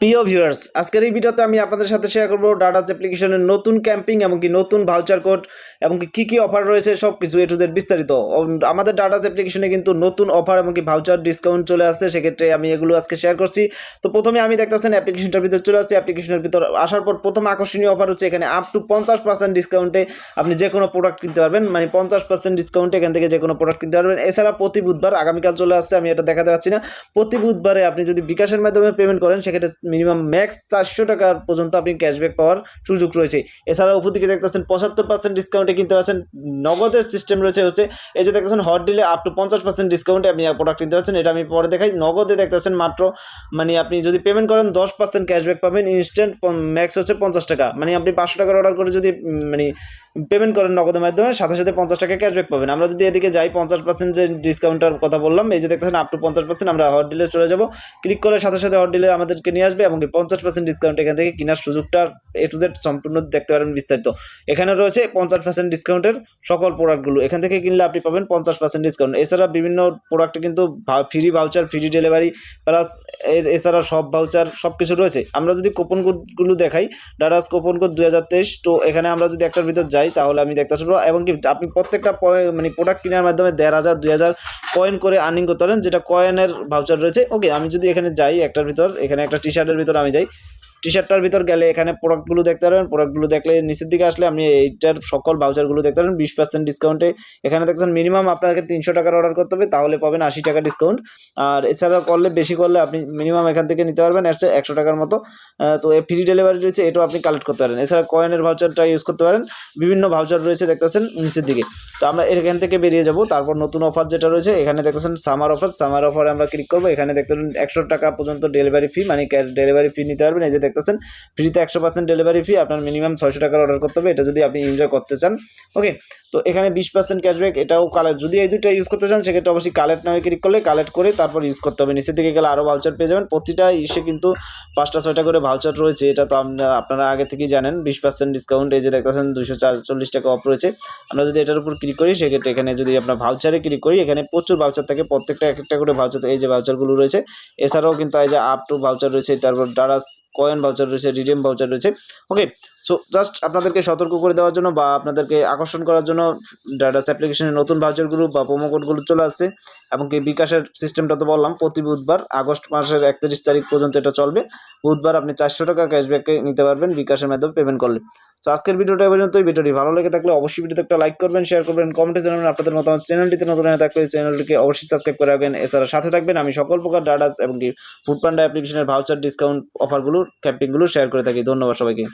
প্রিয় ভিউয়ার্স, আজকের এই ভিডিওতে আমি আপনাদের সাথে শেয়ার করব ডারাজ অ্যাপ্লিকেশনের নতুন ক্যাম্পিং এবং কি নতুন ভাউচার কোড এবং কি অফার রয়েছে সব কিছু এ টু জেড বিস্তারিত। আমাদের ডারাজ অ্যাপ্লিকেশনে কিন্তু নতুন অফার এবং কি ভাউচার ডিসকাউন্ট চলে আসছে, সেক্ষেত্রে আমি এগুলো আজকে শেয়ার করছি। তো প্রথমে আমি দেখতেছেন অ্যাপ্লিকেশনটার ভিতর চলে আসছে। অ্যাপ্লিকেশনের ভিতর আসার পর প্রথম আকর্ষণীয় অফার হচ্ছে এখানে আপ টু 50% ডিসকাউন্টে আপনি যে কোনো প্রোডাক্ট কিনতে পারবেন, মানে 50% ডিসকাউন্টে এখান থেকে যে কোনো প্রোডাক্ট কিনতে পারবেন। এছাড়া প্রতি বুধবার, আগামীকাল চলে আসছে, আমি এটা দেখাতে পাচ্ছি না, প্রতি বুধবারে আপনি যদি বিকাশের মাধ্যমে পেমেন্ট করেন সেক্ষেত্রে মিনিমাম ম্যাক্স 400 টাকা পর্যন্ত আপনি ক্যাশব্যাক পাওয়ার সুযোগ রয়েছে। এছাড়াও উপর দিকে দেখতেছেন 75% ডিসকাউন্টে কিনতে পারছেন। নগদের সিস্টেম রয়েছে হচ্ছে এই যে দেখতেছেন হট ডিলে আপ টু 50% ডিসকাউন্টে আপনি প্রোডাক্ট কিনতে পারছেন। এটা আমি পরে দেখাই। নগদে দেখতেছেন মাত্র মানে আপনি যদি পেমেন্ট করেন 10% ক্যাশব্যাক পাবেন ইনস্ট্যান্ট। ম্যাক্স হচ্ছে 50 টাকা, মানে আপনি 500 টাকার অর্ডার করে যদি মানে পেমেন্ট করেন নগদের মাধ্যমে সাথে সাথে 50 টাকা ক্যাশব্যাক পাবেন। আমরা যদি এদিকে যাই 50% যে ডিসকাউন্টের কথা বললাম, এই যে দেখতেছেন আপ টু 50%, আমরা হট ডিলে চলে যাব। ক্লিক করলে সাথে সাথে হট ডিলে আমাদেরকে নিয়ে আসবে এবং 50% ডিসকাউন্ট এখান থেকে কেনার সুযোগটা এ টু জেড সম্পূর্ণ দেখতে পারেন বিস্তারিত। এখানে রয়েছে 50% ডিসকাউন্টের সকল প্রোডাক্টগুলো, এখান থেকে কিনলে আপনি পাবেন 50% ডিসকাউন্ট। এছাড়া বিভিন্ন প্রোডাক্টে কিন্তু free voucher, free delivery plus এছাড়া সব ভাউচার সব কিছু রয়েছে। আমরা যদি কুপন কোডগুলো দেখাই, ডারাজ কুপন কোড 2023, তো এখানে আমরা যদি একটার ভিতর যাই তাহলে আমি দেখতে পাবো এবং কি আপনি প্রত্যেকটা মানে প্রোডাক্ট কেনার মাধ্যমে 1500 2000 কয়েন করে আর্নিং করতে পারেন, যেটা কয়েনের ভাউচার রয়েছে। ওকে, আমি যদি এখানে যাই একটার ভিতর, এখানে একটা টি শার্টের ভিতর আমি যাই, টি শার্টটার ভিতর গেলে এখানে প্রোডাক্টগুলো দেখতে পারবেন। প্রোডাক্টগুলো দেখলে নিচের দিকে আসলে আপনি এইটার সকল ভাউচারগুলো দেখতে পারেন 20% ডিসকাউন্টে। এখানে দেখছেন মিনিমাম আপনাকে 300 টাকার অর্ডার করতে হবে, তাহলে পাবেন 80 টাকা ডিসকাউন্ট। আর এছাড়া করলে বেশি করলে আপনি মিনিমাম এখান থেকে নিতে পারবেন 100 টাকার মতো। তো ফ্রি ডেলিভারি রয়েছে, এটাও আপনি কালেক্ট করতে পারেন। এছাড়া কয়েনের ভাউচারটা ইউজ করতে পারেন, বিভিন্ন ভাউচার রয়েছে দেখতেছেন নিচের দিকে। তো আমরা এখান থেকে বেরিয়ে যাব। তারপর নতুন অফার যেটা রয়েছে এখানে দেখতেছেন সামার অফার। সামার অফারে আমরা ক্লিক করবো। এখানে দেখতেছেন 100 টাকা পর্যন্ত ডেলিভারি ফি, মানে ডেলিভারি ফি নিতে পারবেন। এই যে দেখতেছেন ফ্রিতে 100% ডেলিভারি ফি, আপনার মিনিমাম 600 টাকার অর্ডার করতে হবে, এটা যদি আপনি এনজয় করতে চান। ওকে, তো এখানে 20% ক্যাশব্যাক, এটাও কালেক্ট, যদি এই দুটো ইউজ করতে চান সেক্ষেত্রে অবশ্যই কালেক্ট নামে ক্লিক করলে কালেক্ট করে তারপর ইউজ করতে হবে। নিচের দিকে গেলে আরও ভাউচার পেয়ে যাবেন। প্রতিটা ইসে কিন্তু 5টা 6টা করে ভাউচার রয়েছে, এটা তো আপনারা আগে থেকেই জানেন। 20% ডিসকাউন্ট, এই যে দেখতেছেন 240 টাকা অফ রয়েছে। আমরা যদি এটার উপর ক্লিক করি সেক্ষেত্রে এখানে যদি আপনার ভাউচারে ক্লিক করি, এখানে প্রচুর ভাউচার থাকে, প্রত্যেকটা এক একটা করে ভাউচার, এই যে ভাউচারগুলো রয়েছে। এছাড়াও কিন্তু এই যে আপ টু ভাউচার রয়েছে, তারপর ডারাজ কয়েন ভাউচার রয়েছে, রিডিম ভাউচার রয়েছে। ওকে, সো জাস্ট আপনাদেরকে সতর্ক করে দেওয়ার জন্য বা আপনাদেরকে আকর্ষণ করার জন্য ডারাজ অ্যাপ্লিকেশনের নতুন ভাউচারগুলো বা প্রোমো কোডগুলো চলে আসছে। এবং কি বিকাশের সিস্টেমটা তো বললাম, প্রতি বুধবার আগস্ট মাসের 31 তারিখ পর্যন্ত এটা চলবে। বুধবার আপনি 400 টাকা ক্যাশব্যাকে নিতে পারবেন বিকাশের মাধ্যমে পেমেন্ট করলে। তো আজকের ভিডিওটা এই পর্যন্তই। ভিডিওটি ভালো লেগে থাকলে অবশ্যই ভিডিওতে একটা লাইক করবেন, শেয়ার করবেন, কমেন্টে জানাবেন আপনাদের মতামত। চ্যানেলটিতে নতুন হয়ে থাকলে চ্যানেলটিকে অবশ্যই সাবস্ক্রাইব করে রাখবেন। এছাড়া সাথে থাকবেন, আমি সকল প্রকার ডারাজ এবং কি ফুড পান্ডা অ্যাপ্লিকেশনের ভাউচার ডিসকাউন্ট অফারগুলো ক্যাম্পিংগুলো শেয়ার করে থাকি। ধন্যবাদ সবাইকে।